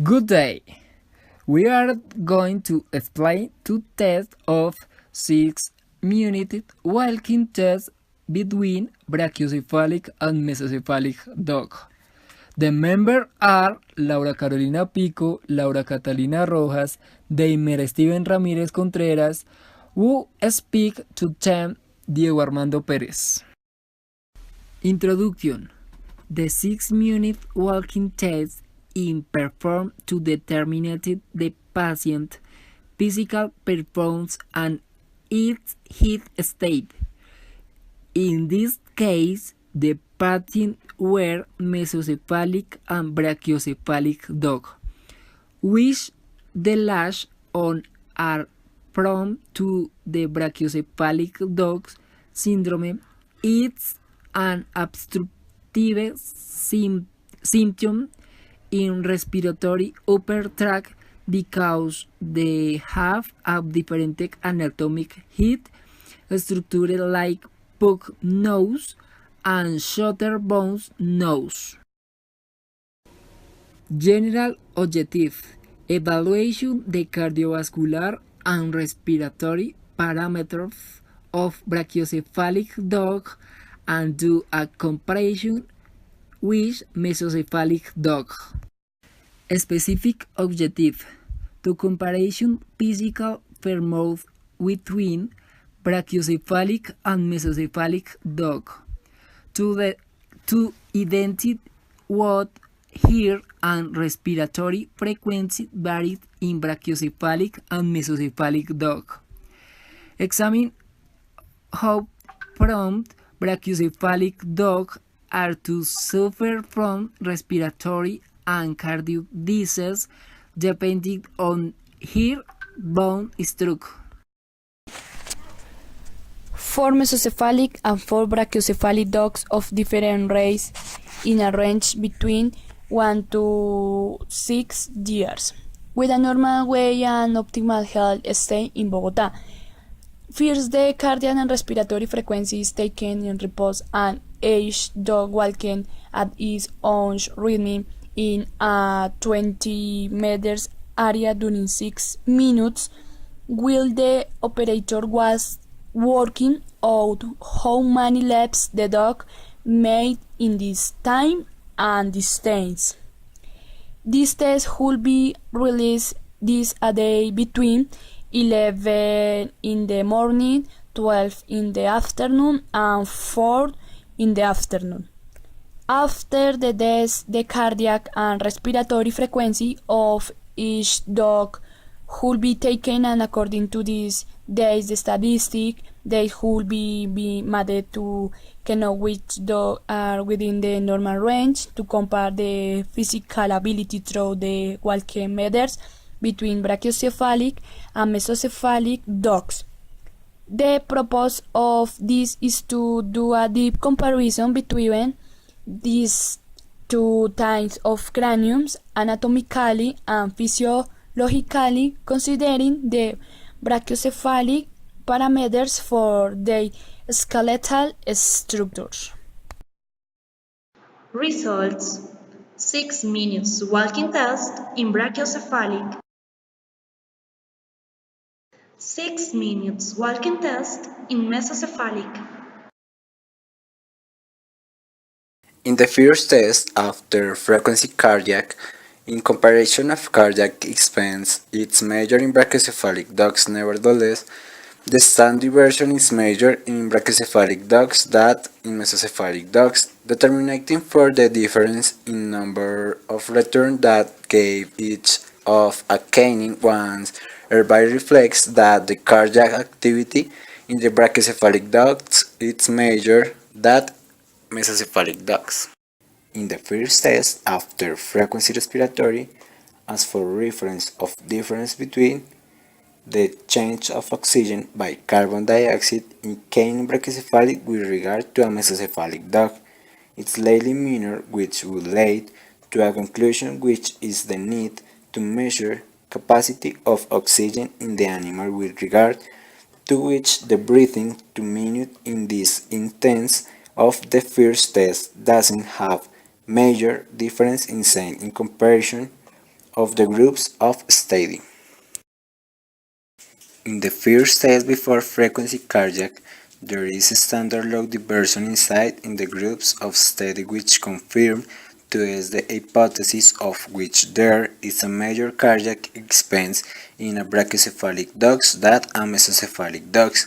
Good day. We are going to explain two tests of 6-minute walking test between brachiocephalic and mesocephalic dog. The members are Laura Carolina Pico, Laura Catalina Rojas, Deimer Steven Ramírez Contreras, who speak to them Diego Armando Pérez. Introduction. The 6-minute walking test is performed to determine the patient's physical performance and its heat state. In this case, the patient were mesocephalic and brachiocephalic dog, which the lash on are prone to the brachiocephalic dog syndrome. It's an obstructive symptom in respiratory upper tract because they have a different anatomic heat structure like pug nose and shorter bones nose. General objective: evaluation the cardiovascular and respiratory parameters of brachiocephalic dog and do a comparison with mesocephalic dog. Specific objective: to comparison physical performance between brachiocephalic and mesocephalic dog, to identify what heart and respiratory frequency varied in brachiocephalic and mesocephalic dog. Examine how prompt brachiocephalic dogs are to suffer from respiratory and cardiac disease depending on heart bone structure. For mesocephalic and for brachiocephalic dogs of different race in a range between 1 to 6 years, with a normal weight and optimal health state in Bogotá. First, the cardiac and respiratory frequency is taken in repose, and each dog walking at its own rhythm in a 20 meters area during 6 minutes, while the operator was working out how many laps the dog made in this time and distance. This test will be released this a day between 11 in the morning, 12 in the afternoon, and 4 in the afternoon. After the test, the cardiac and respiratory frequency of each dog will be taken, and according to this days the statistic, they will be made to know which dogs are within the normal range to compare the physical ability through the walking methods between brachiocephalic and mesocephalic dogs. The purpose of this is to do a deep comparison between these two types of craniums anatomically and physiologically, considering the brachiocephalic parameters for their skeletal structures. Results: 6 minutes walking test in brachiocephalic. 6 minutes walking test in mesocephalic. In the first test, after frequency cardiac, in comparison of cardiac expense, it's measured in brachiocephalic dogs. Nevertheless, the standard version is measured in brachiocephalic dogs that in mesocephalic dogs, determining for the difference in number of return that gave each of a caning once everybody reflects that the cardiac activity in the brachiocephalic dogs is measured that mesocephalic dogs. In the first test, after frequency respiratory, as for reference of difference between the change of oxygen by carbon dioxide in canine brachycephalic with regard to a mesocephalic dog, it's slightly minor, which would lead to a conclusion, which is the need to measure capacity of oxygen in the animal with regard to which the breathing 2 minutes in this instance of the first test doesn't have major difference in comparison of the groups of study. In the first test before frequency cardiac, there is a standard log diversion inside in the groups of study which confirm to us the hypothesis of which there is a major cardiac expense in a brachycephalic dogs than a mesocephalic dogs.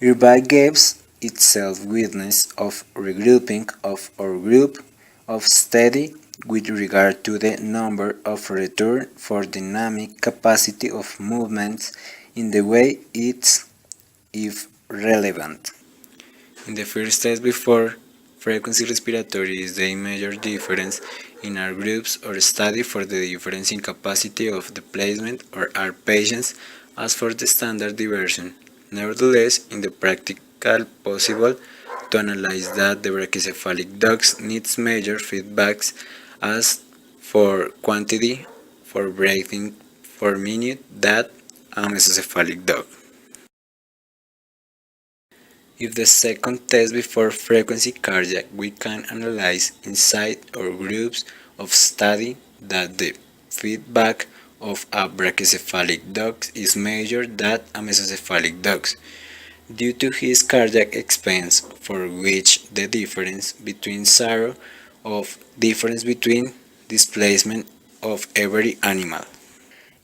Hereby gives itself witness of regrouping of our group of study with regard to the number of return for dynamic capacity of movements in the way it's if relevant. In the first test before, frequency respiratory is the major difference in our groups or study for the difference in capacity of the placement or our patients as for the standard diversion. Nevertheless, in the practical possible to analyze that the brachycephalic dogs needs major feedbacks as for quantity for breathing per minute that a mesocephalic dog. If the second test before frequency cardiac, we can analyze inside our groups of study that the feedback of a brachycephalic dog is measured than a mesocephalic dog, due to his cardiac expense, for which the difference between zero of difference between displacement of every animal.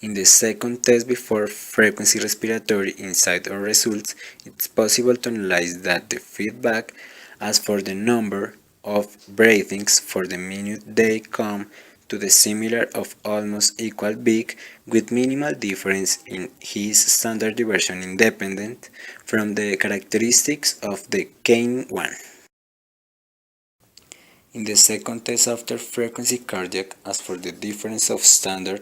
In the second test before frequency respiratory inside our results, it's possible to analyze that the feedback as for the number of breathings for the minute they come to the similar of almost equal big with minimal difference in his standard diversion independent from the characteristics of the Kane one. In the second test after frequency cardiac, as for the difference of standard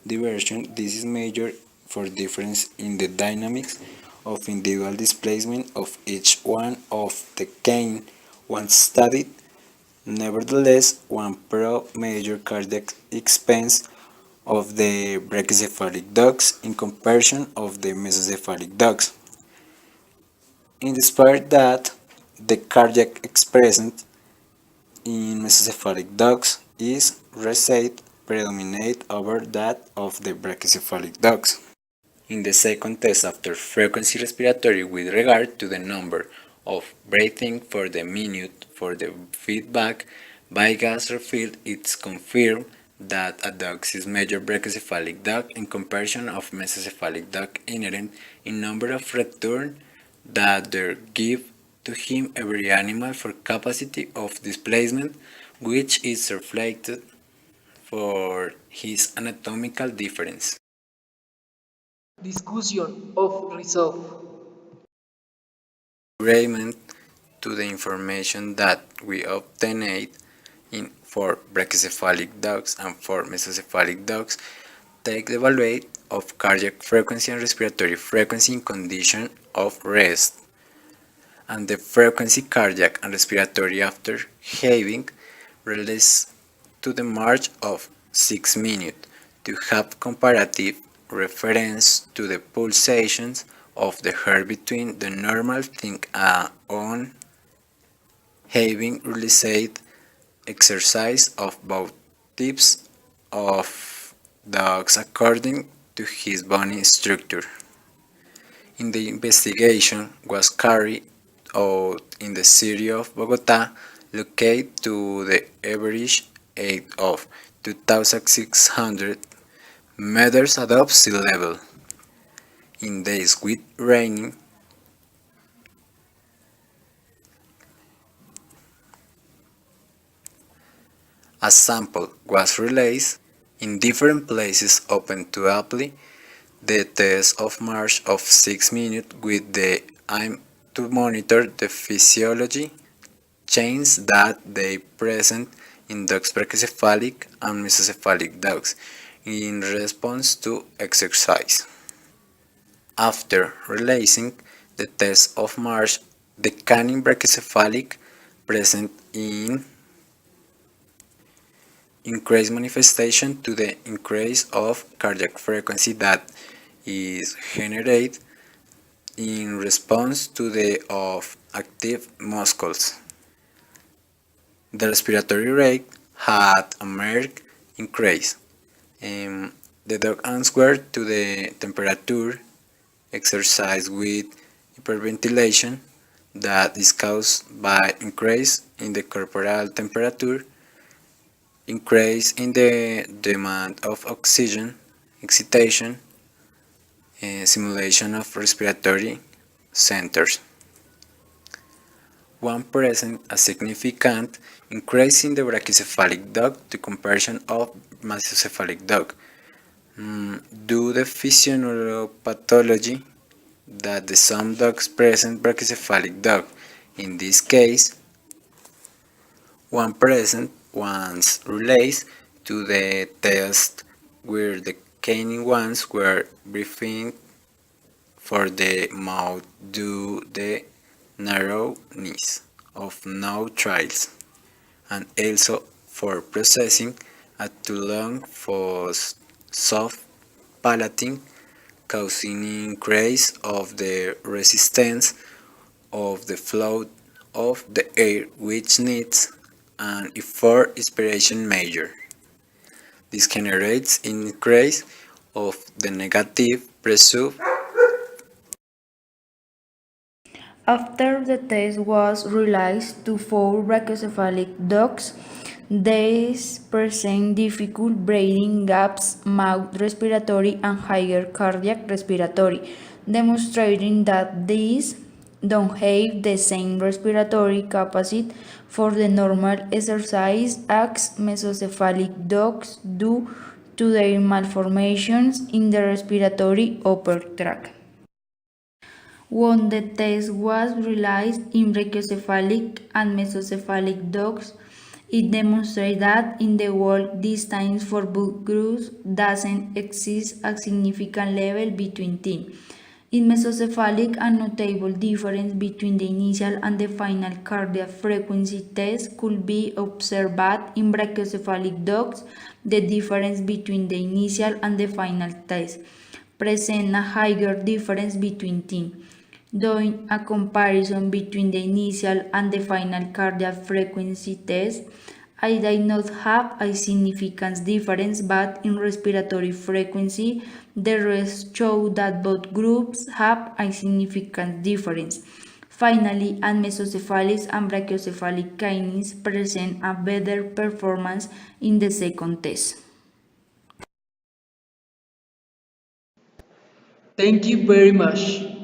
diversion, this is measured for difference in the dynamics of individual displacement of each one of the Kane once studied. Nevertheless, one pro major cardiac expense of the brachycephalic dogs in comparison of the mesocephalic dogs. In despite that, the cardiac expense in mesocephalic dogs is recite predominate over that of the brachycephalic dogs. In the second test after frequency respiratory with regard to the number of breathing for the minute for the feedback by gas refill, it's confirmed that a dog is major brachycephalic dog in comparison of mesocephalic dog inherent in number of return that they give to him every animal for capacity of displacement, which is reflected for his anatomical difference. Discussion of resolve. Agreement to the information that we obtained in for brachycephalic dogs and for mesocephalic dogs, take the evaluate of cardiac frequency and respiratory frequency in condition of rest, and the frequency cardiac and respiratory after having release to the march of 6 minutes to have comparative reference to the pulsations of the heart between the normal thing on having released exercise of both types of dogs according to his bony structure. In the investigation was carried out in the city of Bogota, located to the average height of 2,600 meters above sea level. In days with raining, a sample was released in different places open to apply the test of march of 6 minutes with the aim to monitor the physiology changes that they present in dogs brachycephalic and mesocephalic dogs in response to exercise. After releasing the test of march, the canine brachycephalic present in increased manifestation to the increase of cardiac frequency that is generated in response to the of active muscles. The respiratory rate had a marked increase. The dog answered to the temperature exercise with hyperventilation that is caused by increase in the corporal temperature, increase in the demand of oxygen, excitation, simulation of respiratory centers. One present a significant increase in the brachycephalic dog to comparison of mesocephalic dog. Due to physiopathology that the some dogs present brachycephalic dog. In this case, one present once relates to the test where the canine ones were briefing for the mouth due the narrowness of no trials, and also for processing at too long for soft palating, causing increase of the resistance of the flow of the air which needs an effort inspiration measure. This generates increase of the negative pressure. After the test was released to 4 brachycephalic dogs, these present difficult breathing gaps, mouth respiratory, and higher cardiac respiratory, demonstrating that these don't have the same respiratory capacity for the normal exercise as mesocephalic dogs due to their malformations in the respiratory upper tract. When the test was released in brachycephalic and mesocephalic dogs, it demonstrated that in the world distance for both groups doesn't exist a significant level between them. In mesocephalic, a notable difference between the initial and the final cardiac frequency test could be observed, but in brachycephalic dogs, the difference between the initial and the final test present a higher difference between them. Doing a comparison between the initial and the final cardiac frequency test, I did not have a significant difference, but in respiratory frequency, the rest show that both groups have a significant difference. Finally, mesocephalic and brachycephalic kines present a better performance in the second test. Thank you very much.